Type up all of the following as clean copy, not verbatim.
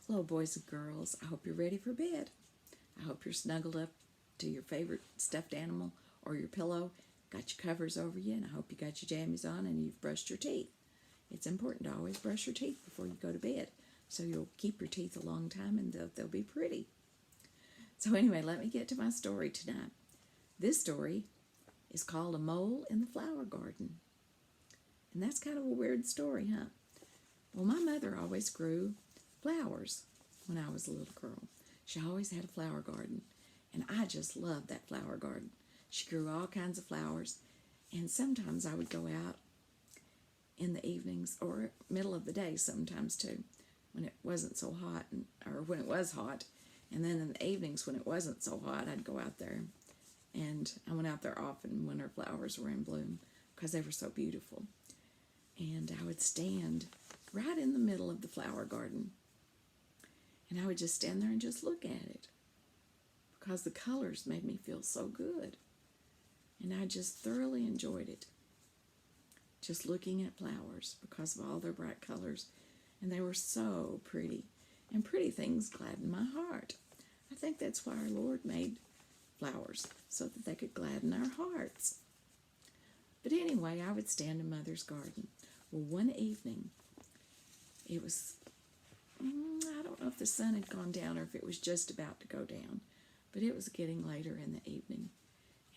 Hello, boys and girls. I hope you're ready for bed. I hope you're snuggled up to your favorite stuffed animal or your pillow, got your covers over you, and I hope you got your jammies on and you've brushed your teeth. It's important to always brush your teeth before you go to bed so you'll keep your teeth a long time and they'll be pretty. So anyway, let me get to my story tonight. This story is called A Mole in the Flower Garden. And that's kind of a weird story, huh? Well, my mother always grew flowers when I was a little girl. She always had a flower garden, and I just loved that flower garden. She grew all kinds of flowers, and sometimes I would go out in the evenings or middle of the day sometimes too, when it wasn't so hot, or when it was hot, and then in the evenings when it wasn't so hot, I'd go out there, and I went out there often when her flowers were in bloom because they were so beautiful. And I would stand right in the middle of the flower garden, and I would just stand there and just look at it because the colors made me feel so good. And I just thoroughly enjoyed it, just looking at flowers because of all their bright colors. And they were so pretty. And pretty things gladden my heart. I think that's why our Lord made flowers, so that they could gladden our hearts. But anyway, I would stand in Mother's garden. Well, one evening, it was, I don't know if the sun had gone down or if it was just about to go down, but it was getting later in the evening,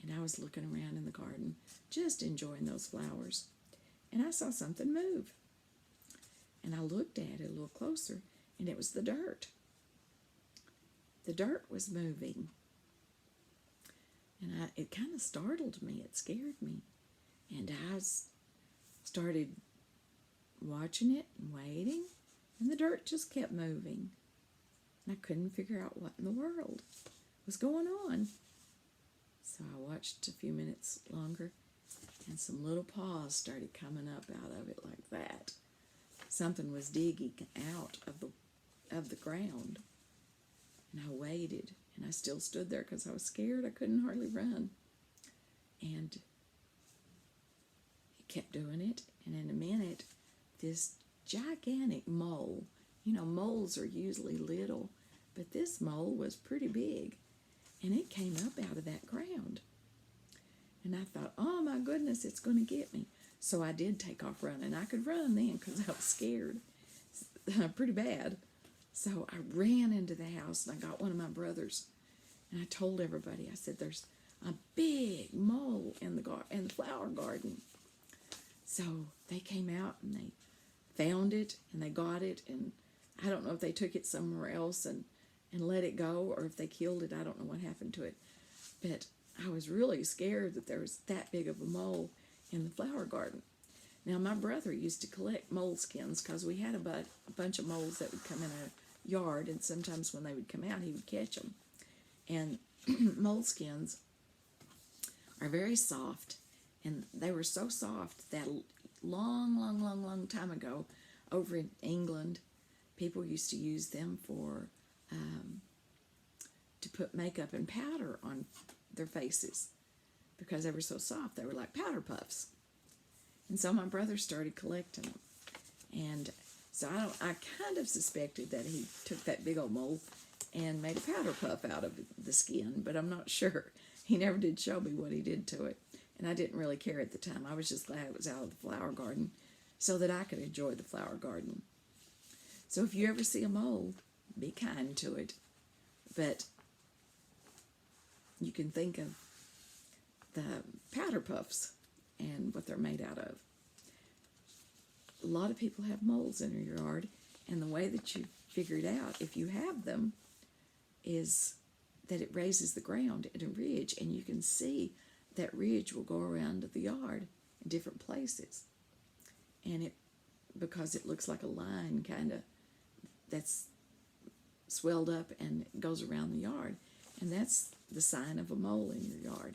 and I was looking around in the garden, just enjoying those flowers, and I saw something move, and I looked at it a little closer, and it was the dirt. The dirt was moving, and it kind of startled me. It scared me, and I started watching it and waiting, and the dirt just kept moving. And I couldn't figure out what in the world was going on. So I watched a few minutes longer, and some little paws started coming up out of it like that. Something was digging out of the ground. And I waited, and I still stood there because I was scared. I couldn't hardly run. And it kept doing it, and in a minute, this gigantic mole, moles are usually little, but this mole was pretty big, and it came up out of that ground. And I thought, oh my goodness, it's going to get me. So I did take off running. I could run then because I was scared pretty bad. So I ran into the house, and I got one of my brothers, and I told everybody, I said, there's a big mole in the flower garden. So they came out, and they found it, and they got it, and I don't know if they took it somewhere else and let it go, or if they killed it. I don't know what happened to it. But I was really scared that there was that big of a mole in the flower garden. Now, my brother used to collect moleskins because we had a bunch of moles that would come in our yard, and sometimes when they would come out, he would catch them. And moleskins are very soft, and they were so soft that long time ago, over in England, people used to use them for to put makeup and powder on their faces because they were so soft. They were like powder puffs. And so my brother started collecting them. And so I kind of suspected that he took that big old mole and made a powder puff out of the skin, but I'm not sure. He never did show me what he did to it. And I didn't really care at the time. I was just glad it was out of the flower garden so that I could enjoy the flower garden. So if you ever see a mole, be kind to it. But you can think of the powder puffs and what they're made out of. A lot of people have moles in their yard, and the way that you figure it out, if you have them, is that it raises the ground in a ridge, and you can see that ridge will go around the yard in different places. And because it looks like a line kind of that's swelled up and goes around the yard, and that's the sign of a mole in your yard.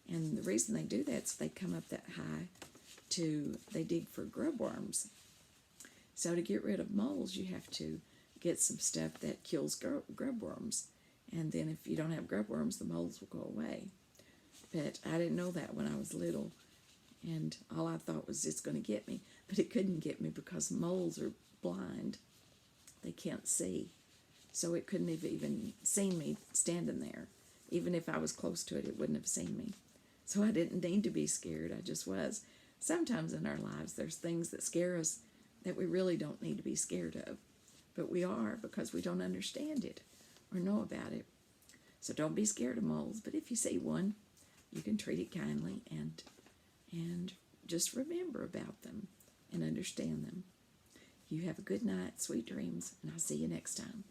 And the reason they do that is they come up that high they dig for grub worms. So to get rid of moles, you have to get some stuff that kills grub worms. And then if you don't have grub worms, the moles will go away. But I didn't know that when I was little, and all I thought was it's going to get me. But it couldn't get me because moles are blind. They can't see. so it couldn't have even seen me standing there. Even if I was close to it, it wouldn't have seen me. So I didn't need to be scared. I just was. Sometimes in our lives, there's things that scare us that we really don't need to be scared of. But we are, because we don't understand it or know about it. So don't be scared of moles. But if you see one, you can treat it kindly and just remember about them and understand them. You have a good night, sweet dreams, and I'll see you next time.